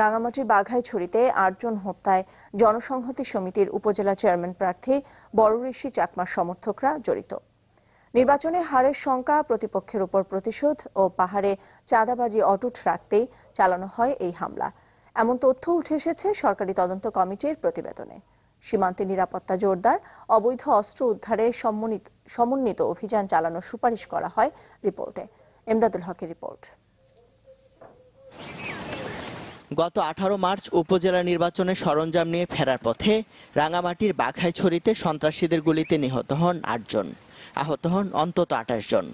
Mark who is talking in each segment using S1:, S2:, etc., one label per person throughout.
S1: রাঙামাটির বাঘাইছড়িতে ৮ জন হত্যায় জনসংহতি সমিতির উপজেলা চেয়ারম্যান প্রার্থী বড়ঋষি চাকমার সমর্থকরা জড়িত। নির্বাচনে হারের শঙ্কা, প্রতিপক্ষের উপর প্রতিশোধ ও পাহাড়ে চাঁদাবাজি অটুট রাখতেই চালানো হয় এই হামলা, এমন তথ্য উঠে এসেছে সরকারি তদন্ত কমিটির প্রতিবেদনে। সীমান্তে নিরাপত্তা জোরদার, অবৈধ অস্ত্র উদ্ধারে সমন্বিত অভিযান চালানোর সুপারিশ করা হয় রিপোর্টে। এমদাদুল হকের রিপোর্ট।
S2: গত 18 মার্চ উপজেলা নির্বাচনের সরঞ্জাম নিয়ে ফেরার পথে রাঙামাটির বাঘাইছড়িতে সন্ত্রাসীদের গুলিতে নিহত হন 8 জন, আহত হন অন্তত 28 জন।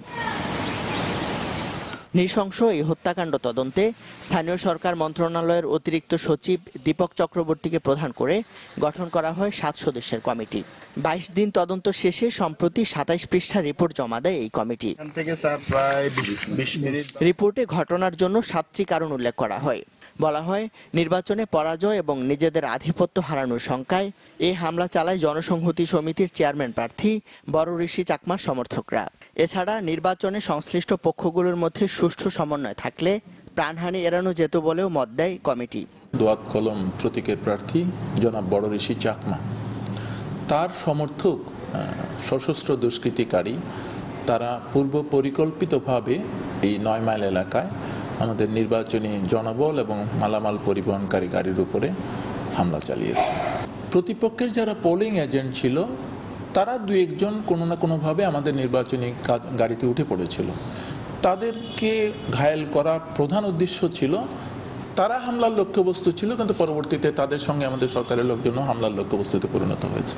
S2: নৃশংস এই হত্যাকাণ্ড তদন্তে স্থানীয় সরকার মন্ত্রণালয়ের অতিরিক্ত সচিব দীপক চক্রবর্তীকে প্রধান করে গঠন করা হয় 7 সদস্যের কমিটি। 22 দিন তদন্ত শেষে সম্প্রতি 27 পৃষ্ঠা রিপোর্ট জমা দেয় এই কমিটি। রিপোর্টে ঘটনার জন্য 7টি কারণ উল্লেখ করা হয়। বলা হয়, নির্বাচনে পরাজয় এবং নিজেদের আধিপত্য হারানোর শঙ্কায় এই হামলা চালায় জনসংহতি সমিতির চেয়ারম্যান প্রার্থী বড়ঋষি চাকমার সমর্থকরা। এছাড়া নির্বাচনে সংশ্লিষ্ট পক্ষগুলোর মধ্যে সুষ্ঠু সমন্বয় থাকলে প্রাণহানি এড়ানো যেত বলেও মত দেয় কমিটি।
S3: দোয়াত কলম প্রতীকের প্রার্থী জনাব বড়ঋষি চাকমা, তার সমর্থক সশস্ত্র দুষ্কৃতিকারী, তারা পূর্ব পরিকল্পিতভাবে এই 9 মাইল এলাকায় আমাদের নির্বাচনী জনবল এবং মালামাল পরিবহনকারী গাড়ির উপরে হামলা চালিয়েছে। প্রতিপক্ষের যারা পোলিং এজেন্ট ছিল তারা 2-1 জন কোনো না কোনোভাবে আমাদের নির্বাচনী গাড়িতে উঠে পড়েছিল। তাদেরকে ঘায়েল করা প্রধান উদ্দেশ্য ছিল। তারা হামলার লক্ষ্যবস্তু ছিল, কিন্তু পরবর্তীতে তাদের সঙ্গে আমাদের সরকারের লোকজন হামলার লক্ষ্যবস্তুতে পরিণত হয়েছে।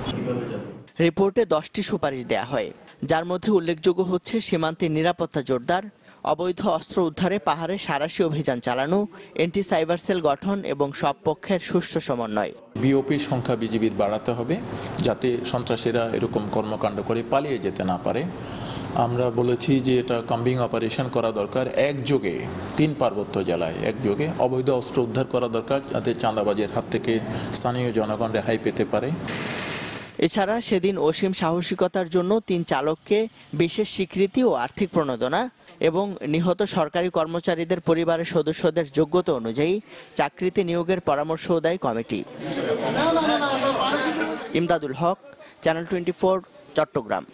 S2: রিপোর্টে 10টি সুপারিশ দেয়া হয়, যার মধ্যে উল্লেখযোগ্য হচ্ছে সীমান্তে নিরাপত্তা জোরদার, অবৈধ অস্ত্র উদ্ধারে পাহাড়ে সাঁড়াশি অভিযান চালানো, এন্টি সাইবার সেল গঠন এবং সব পক্ষের সুষ্ঠু সমন্বয়।
S3: বিওপির সংখ্যা বিজিবির বাড়াতে হবে, যাতে সন্ত্রাসীরা এরকম কর্মকাণ্ড করে পালিয়ে যেতে না পারে। আমরা বলেছি যে এটা কম্বিং অপারেশন করা দরকার, একযোগে 3 পার্বত্য জেলায় একযোগে অবৈধ অস্ত্র উদ্ধার করা দরকার, যাতে চাঁদাবাজের হাত থেকে স্থানীয় জনগণ রেহাই পেতে পারে।
S2: এছাড়া সেদিন অসীম সাহসিকতার জন্য 3 চালককে বিশেষ স্বীকৃতি ও আর্থিক প্রণোদনা এবং নিহত সরকারি কর্মচারীদের পরিবারের সদস্যদের যোগ্যতা অনুযায়ী চাকরিতে নিয়োগের পরামর্শও দেয় কমিটি। ইমদাদুল হক, চ্যানেল 24, চট্টগ্রাম।